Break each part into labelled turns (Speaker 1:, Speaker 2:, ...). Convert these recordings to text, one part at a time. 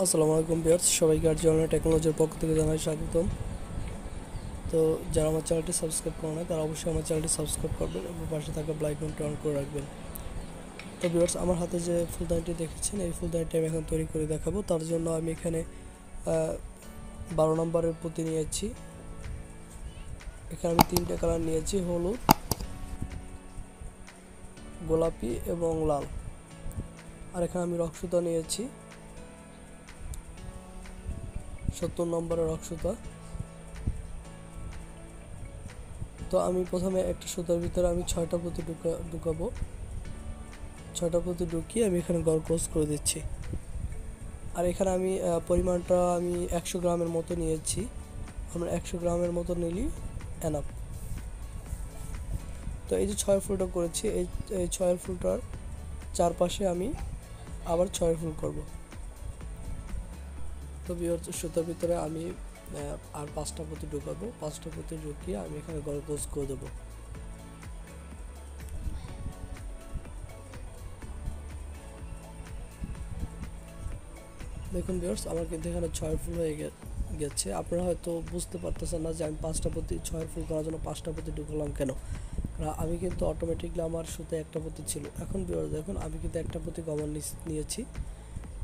Speaker 1: আসসালামু আলাইকুম ভিউয়ার্স, সবাইকে আরজিওনা টেকনোলজির পক্ষ থেকে জানাই স্বাগতম। তো যারা আমার চ্যানেলটি সাবস্ক্রাইব করে না তারা অবশ্যই আমার চ্যানেলটি সাবস্ক্রাইব করবেন এবং পাশে থাকা বেল আইকনটি অন করে রাখবেন। তো ভিউয়ার্স, আমার হাতে যে ফুলদানিটি দেখেছেন এই ফুলদানিটি আমি এখন তৈরি করে দেখাবো। তার জন্য আমি এখানে 12 নম্বরের পুঁতি নিয়েছি। এখানে আমি 3টে কালার নিয়েছি, হলুদ, গোলাপি এবং লাল। আর এখানে আমি রক্তসুতা নিয়েছি 70 নম্বরের রক্তসুতা। তো আমি প্রথমে একটা সুতার ভিতরে আমি 6টা পুঁতি ঢুকাবো। 6টা পুঁতি ঢুকিয়ে আমি এখানে গড় ক্রস করে দিচ্ছি। আর এখানে আমি পরিমাণটা আমি 100 গ্রামের মতো নিয়েছি। আমরা 100 গ্রামের মতো নিলেই এনাফ। তো এই যে 6 ফুলটা করেছি, এই 6 ফুলটার চারপাশে আমি আবার 6 ফুল করব। তো সুতার ভিতরে আমি আর 5টা পুঁতি ঢুকাবো। 5টা পুঁতি ঢুকিয়ে আমি এখানে গড় ক্রস করে দেবো। দেখুন ভিউয়ার্স, আমার কিন্তু এখানে 6 ফুল হয়ে গেছে। আপনারা হয়তো বুঝতে পারতেছেন না যে আমি 5টা পুঁতি 6 ফুল করার জন্য 5টা পুঁতি ঢুকলাম কেন। আমি কিন্তু অটোমেটিকলি আমার সুতায় একটা পুঁতি ছিল। এখন ভিউয়ার্স দেখুন, আমি কিন্তু একটা পুঁতি কমন নিয়েছি।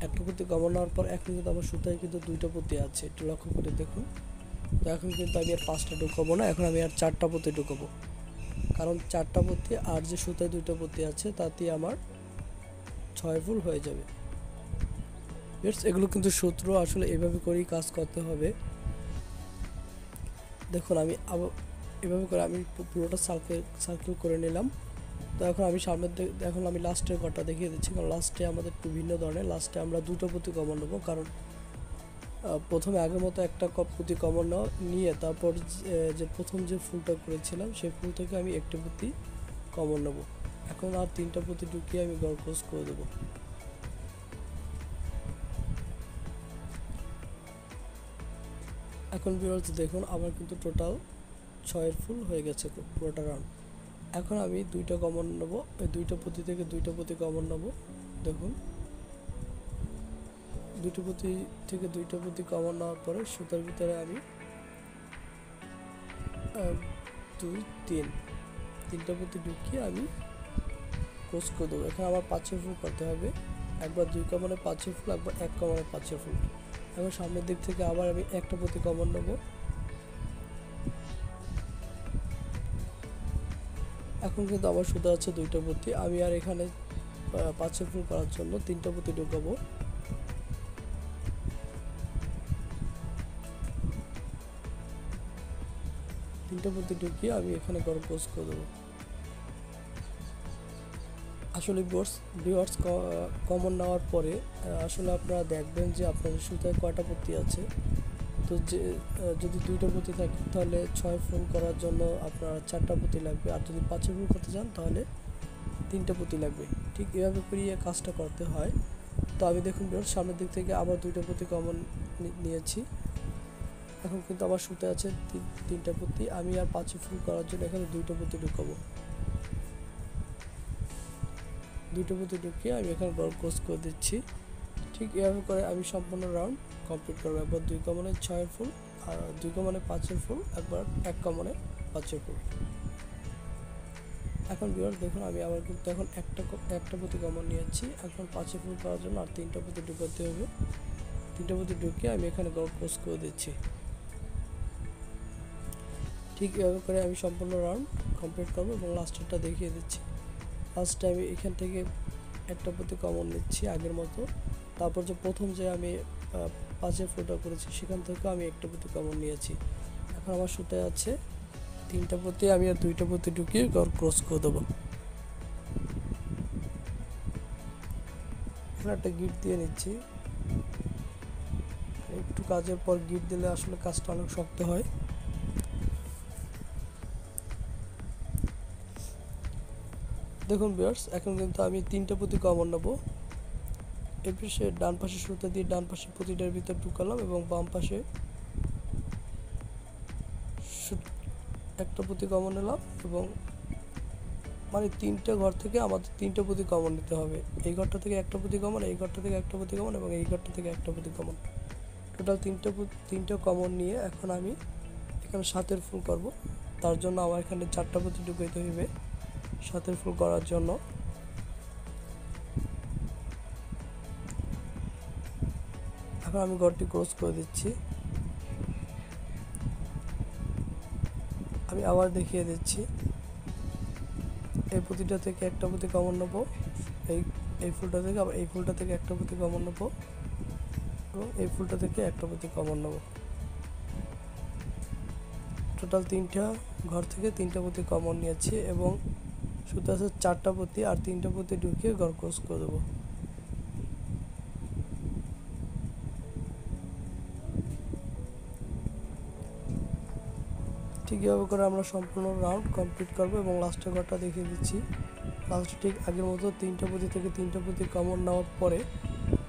Speaker 1: একটা পুঁতি কমন নেওয়ার পর এখন কিন্তু আমার সুতায় কিন্তু 2টা পুঁতি আছে, একটু লক্ষ্য করে দেখুন। তো এখন কিন্তু আমি আর 5টা ঢুকাবো না, এখন আমি আর 4টা পুঁতি ঢুকাবো। কারণ 4টা পুঁতি আর যে সুতায় 2টা পুঁতি আছে তাতেই আমার 6 ফুল হয়ে যাবে। এগুলো কিন্তু সূত্র আসলে এভাবে করেই কাজ করতে হবে। দেখুন আমি এভাবে করে আমি পুরোটা সার্কেল করে নিলাম। তো এখন আমি সামনের এখন আমি লাস্টের ঘরটা দেখিয়ে দিচ্ছি, কারণ লাস্টে আমাদের একটু ভিন্ন ধরনের। লাস্টে আমরা 2টো পুঁতি কমন নেবো, কারণ প্রথমে আগের মতো একটা পুঁতি কমন নিয়ে তারপর যে প্রথম যে ফুলটা করেছিলাম সেই ফুল থেকে আমি একটি পুঁতি কমন নেবো। এখন আর 3টা পুঁতি ঢুকিয়ে আমি গড় ক্রস করে দেবো। এখন ভিউয়ার্স দেখুন, আমার কিন্তু টোটাল 6 ফুল হয়ে গেছে পুরোটা রাউন্ড। এখন আমি 2টা কমন নেব, এই 2টা পুঁতি থেকে 2টা পুঁতি কমন নেব। দেখুন 2টা পুঁতি থেকে 2টা পুঁতি কমন নেওয়ার পরে সুতার ভিতরে আমি 3টা পুঁতি ঢুকিয়ে আমি ক্রস করে দেবো। এখানে আমার 5 ফুল করতে হবে। একবার 2 কমনে 5 ফুল, একবার 1 কমনে 5 ফুল। এখন সামনের দিক থেকে আবার আমি একটা পুঁতি কমন নেব। এখন কিন্তু আমার সুতা আছে 2টা পুঁতি। আমি আর এখানে 5 ফুল করার জন্য 3টা পুঁতি ঢুকাবো। 3টা পুঁতি ঢুকিয়ে আমি এখানে গড় ক্রস করে দেবো। আসলে ভিউয়ার্স কমন নেওয়ার পরে আসলে আপনারা দেখবেন যে আপনাদের সুতায় কয়টা পুঁতি আছে। তো যদি 2টা পুঁতি থাকে তাহলে 6 ফুল করার জন্য আপনার 4টা পুঁতি লাগবে, আর যদি 5 ফুল করতে চান তাহলে 3টা পুঁতি লাগবে। ঠিক এভাবে করিয়ে কাজটা করতে হয়। তো আমি দেখুন সামনের দিক থেকে আবার 2টা পুঁতি কমন নিয়েছি। এখন কিন্তু আমার সুতে আছে 3টা পুঁতি। আমি আর 5 ফুল করার জন্য এখানে 2টা পুঁতি ঢুকাবো। 2টা পুঁতি ঢুকিয়ে আমি এখানে গড় ক্রস করে দিচ্ছি। ঠিক এভাবে করে আমি সম্পূর্ণ রাউন্ড কমপ্লিট করবো। একবার 2 কমনে 6 ফুল, আর 2 কমনে 5 ফুল, একবার 1 কমনে 5 ফুল। এখন ভিউয়ার্স দেখুন, আমি আবার কিন্তু এখন একটা পুঁতি কমন নিয়েছি। এখন 5 ফুল করার জন্য আর 3টা পুঁতি ঢুকাতে হবে। 3টা পুঁতি ঢুকিয়ে আমি এখানে গড় ক্রস করে দিচ্ছি। ঠিক এভাবে করে আমি সম্পূর্ণ রাউন্ড কমপ্লিট করবো এবং লাস্টেরটা দেখিয়ে দিচ্ছি। লাস্টে আমি এখান থেকে একটা পুঁতি কমন নিচ্ছি আগের মতো। তারপর যে প্রথম যে আমি 5 ফুলটা করেছি সেখান থেকে আমি একটা পুঁতি কমন নিয়েছি। এখন আমার সুতায় আছে 3টা পুঁতি, আমি আর 2টা পুঁতি ঢুকিয়ে গড় ক্রস করে দেবো। এখানে একটা গিট দিয়ে নিচ্ছি। একটু কাজের পর গিট দিলে আসলে কাজটা অনেক শক্ত হয়। দেখুন ভিউয়ার্স, এখন কিন্তু আমি 3টা পুঁতি কমন নেবো। এই পাশে ডান পাশে সুতা দিয়ে ডান পাশে পুঁতিটার ভিতর ঢুকালাম এবং বাম পাশে একটা পুঁতি কমন নিলাম এবং মানে 3টে ঘর থেকে আমাদের 3টে পুঁতি কমন নিতে হবে। এই ঘরটা থেকে একটা পুঁতি কমন, এই ঘরটা থেকে একটা পুঁতি কমন এবং এই ঘরটা থেকে একটা পুঁতি কমন। টোটাল 3টে কমন নিয়ে এখন আমি এখানে 7-এর ফুল করব। তার জন্য আমার এখানে 4টা পুঁতি ঢুকাইতে হইবে 7-এর ফুল করার জন্য। এখন আমি ঘরটি ক্লোজ করে দিচ্ছি। আমি আবার দেখিয়ে দিচ্ছি। এই পুঁতিটা থেকে একটা পুঁতি কমন নেব, এই ফুলটা থেকে, আবার এই ফুলটা থেকে একটা পুঁতি কমন নেব এবং এই ফুলটা থেকে একটা পুঁতি কমন নেব। টোটাল 3টা ঘর থেকে 3টা পুঁতি কমন নিয়েছি এবং শুধু আছে 4টা পুঁতি, আর 3টা পুঁতি ঢুকিয়ে ঘর ক্লোজ করে দেবো। ঠিক এভাবে করে আমরা সম্পূর্ণ রাউন্ড কমপ্লিট করব এবং লাস্টের ঘরটা দেখিয়ে দিচ্ছি। লাস্টে ঠিক আগের মতো 3টা পুঁতি থেকে 3টা পুঁতি কমন নেওয়ার পরে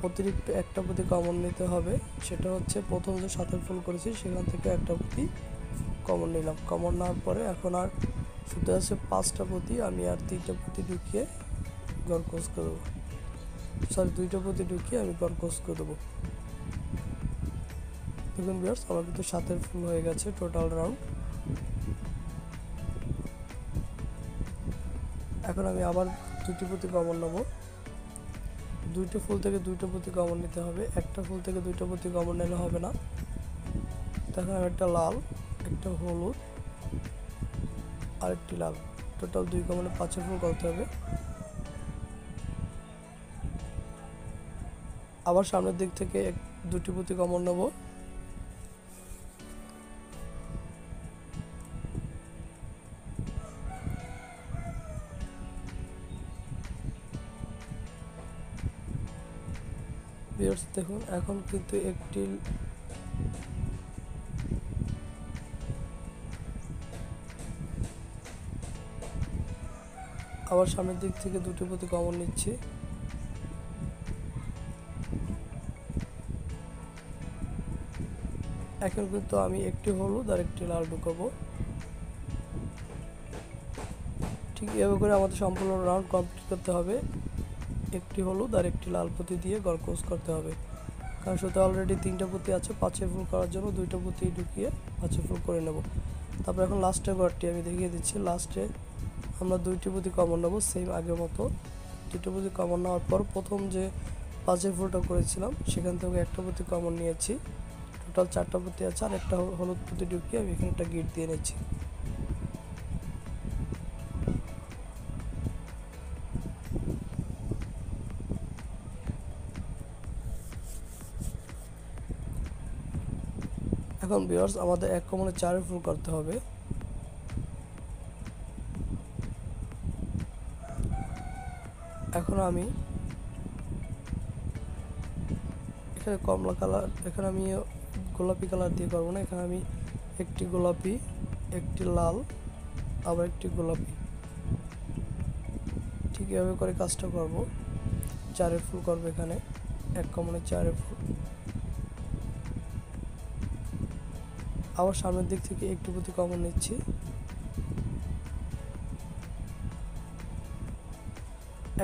Speaker 1: অতিরিক্ত একটা পুঁতি কমন নিতে হবে। সেটা হচ্ছে প্রথম যে 7-এর ফুল করেছি সেখান থেকে একটা পুঁতি কমন নিলাম। কমন নেওয়ার পরে এখন আর শুধু আছে 5টা পুঁতি, আমি আর 3টা পুঁতি ঢুকিয়ে ঘর ক্লোজ করে দেবো। 2টা পুঁতি ঢুকিয়ে আমি ঘর ক্লোজ করে দেবো। দেখুন ভিউয়ার্স, আমার কিন্তু 7-এর ফুল হয়ে গেছে টোটাল রাউন্ড। এখন আমি আবার 2টি পুঁতি কমন নেব। 2টা ফুল থেকে 2টা পুঁতি কমন নিতে হবে, একটা ফুল থেকে 2টা পুঁতি কমন নিলে হবে না। তখন আমি একটা লাল, একটা হলুদ আর একটি লাল, টোটাল 2 কমনে 5-এর ফুল করতে হবে। আবার সামনের দিক থেকে 2টি পুঁতি কমন নেব। ভিউয়ার্স দেখুন, এখন কিন্তু একটি আবার সামনের দিক থেকে 2টি পুঁতি কমন নিচ্ছি। এখন কিন্তু আমি একটি হলুদ আর একটি লাল ঢুকাবো। ঠিক এভাবে করে আমাদের সম্পূর্ণ রাউন্ড কমপ্লিট করতে হবে। একটি হলুদ আর একটি লাল পুঁতি দিয়ে ঘর ক্লোজ করতে হবে, কারণ শুধু অলরেডি 3টা পুঁতি আছে। 5-এর ফুল করার জন্য 2টা পুঁতি ঢুকিয়ে 5-এর ফুল করে নেব। তারপর এখন লাস্টের ঘরটি আমি দেখিয়ে দিচ্ছি। লাস্টে আমরা 2টি পুঁতি কমন নেব সেম আগের মতো। 2টি পুঁতি কমন নেওয়ার পর প্রথম যে 5-এর ফুলটা করেছিলাম সেখান থেকে একটা পুঁতি কমন নিয়েছি। টোটাল 4টা পুঁতি আছে, আর একটা হলুদ পুঁতি ঢুকিয়ে আমি এখানে একটা গিট দিয়ে নিচ্ছি। এখন ভিউয়ার্স, আমাদের 1 কমনে 4-এর ফুল করতে হবে। এখন আমি এখানে কমলা কালার, এখানে আমি গোলাপি কালার দিয়ে করবো না। এখানে আমি একটি গোলাপি, একটি লাল, আবার একটি গোলাপি, ঠিক এভাবে করে কাজটা করব। 4-এর ফুল করবো এখানে, 1 কমনে 4-এর ফুল। আবার সামনের দিক থেকে একটু পুঁতি কমন নিচ্ছি।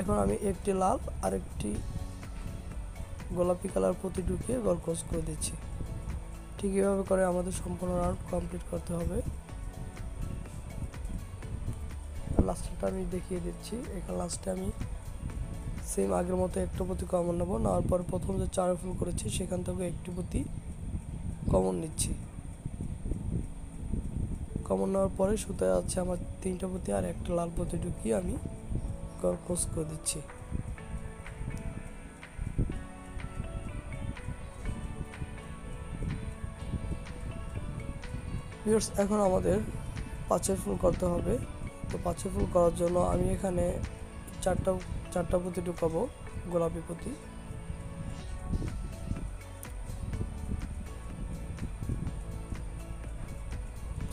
Speaker 1: এখন আমি একটি লাল আর একটি গোলাপি কালার পুঁতি ঢুকিয়ে ঘর ক্লোজ করে দিচ্ছি। ঠিক এভাবে করে আমাদের সম্পূর্ণ রাউন্ড কমপ্লিট করতে হবে। লাস্টটা আমি দেখিয়ে দিচ্ছি। এখানে লাস্টে আমি সেম আগের মতো একটা পুঁতি কমন নেব। নেওয়ার পর প্রথম যে 4-এর ফুল করেছি সেখান থেকে একটি পুঁতি কমন নিচ্ছি। কমন নেওয়ার পরে সুতায় আছে আমার 3টা পুঁতি আর একটা লাল পুঁতি ঢুকিয়ে আমি ঘর ক্লোজ করে দিচ্ছি। ভিউয়ার্স, এখন আমাদের 5-এর ফুল করতে হবে। তো 5-এর ফুল করার জন্য আমি এখানে চারটা পুঁতি ঢুকাবো, গোলাপি পুঁতি।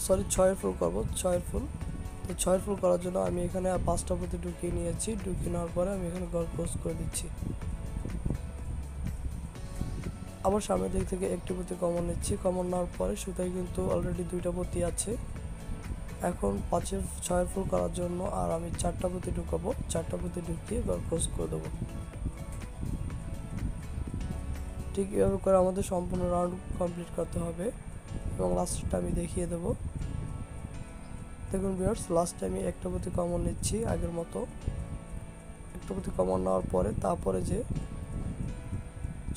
Speaker 1: সরি, 6-এর ফুল করবো, 6-এর ফুল। তো 6-এর ফুল করার জন্য আমি এখানে 5টা পুঁতি ঢুকিয়ে নিয়েছি। ঢুকিয়ে নেওয়ার পরে আমি এখানে ঘর ক্লোজ করে দিচ্ছি। আবার সামনের দিক থেকে একটি পুঁতি কমন নিচ্ছি। কমন নেওয়ার পরে সুতায় কিন্তু অলরেডি 2টা পুঁতি আছে। এখন 6 ফুল করার জন্য আর আমি 4টা পুঁতি ঢুকাবো, 4টা পুঁতি ঢুকিয়ে এবার ক্লোজ করে দেবো। ঠিক এভাবে করে আমাদের সম্পূর্ণ রাউন্ড কমপ্লিট করতে হবে এবং লাস্টটা আমি দেখিয়ে দেব। দেখুন ভিউয়ার্স, লাস্টে আমি একটা পুঁতি কমন নিচ্ছি আগের মতো। একটা পুঁতি কমন নেওয়ার পরে তারপরে যে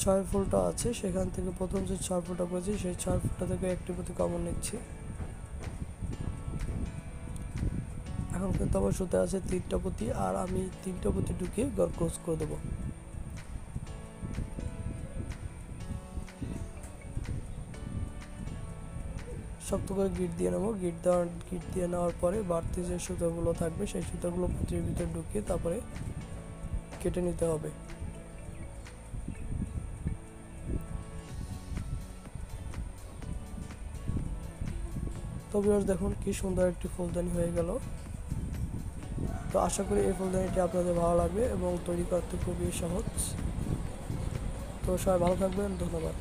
Speaker 1: 6 ফুলটা আছে সেখান থেকে প্রথম যে 6 ফুলটা করেছি সেই 6 ফুলটা থেকে একটি পুঁতি কমন নিচ্ছি। এখন কিন্তু আমার সুতে আছে 3টা পুঁতি আর আমি 3টা পুঁতি ঢুকিয়ে ঘর ক্লোজ করে দেবো। শক্ত করে গিট দিয়ে নেবো। গিট দিয়ে নেওয়ার পরে বাড়তি যে সুতোগুলো থাকবে সেই সুতোগুলো পুঁতির ভিতরে ঢুকিয়ে তারপরে কেটে নিতে হবে। তো ভিউয়ার্স দেখুন কি সুন্দর একটি ফুলদানি হয়ে গেল। তো আশা করি এই ফুলদানিটি আপনাদের ভালো লাগবে এবং তৈরি করতে খুবই সহজ। তো সবাই ভালো থাকবেন, ধন্যবাদ।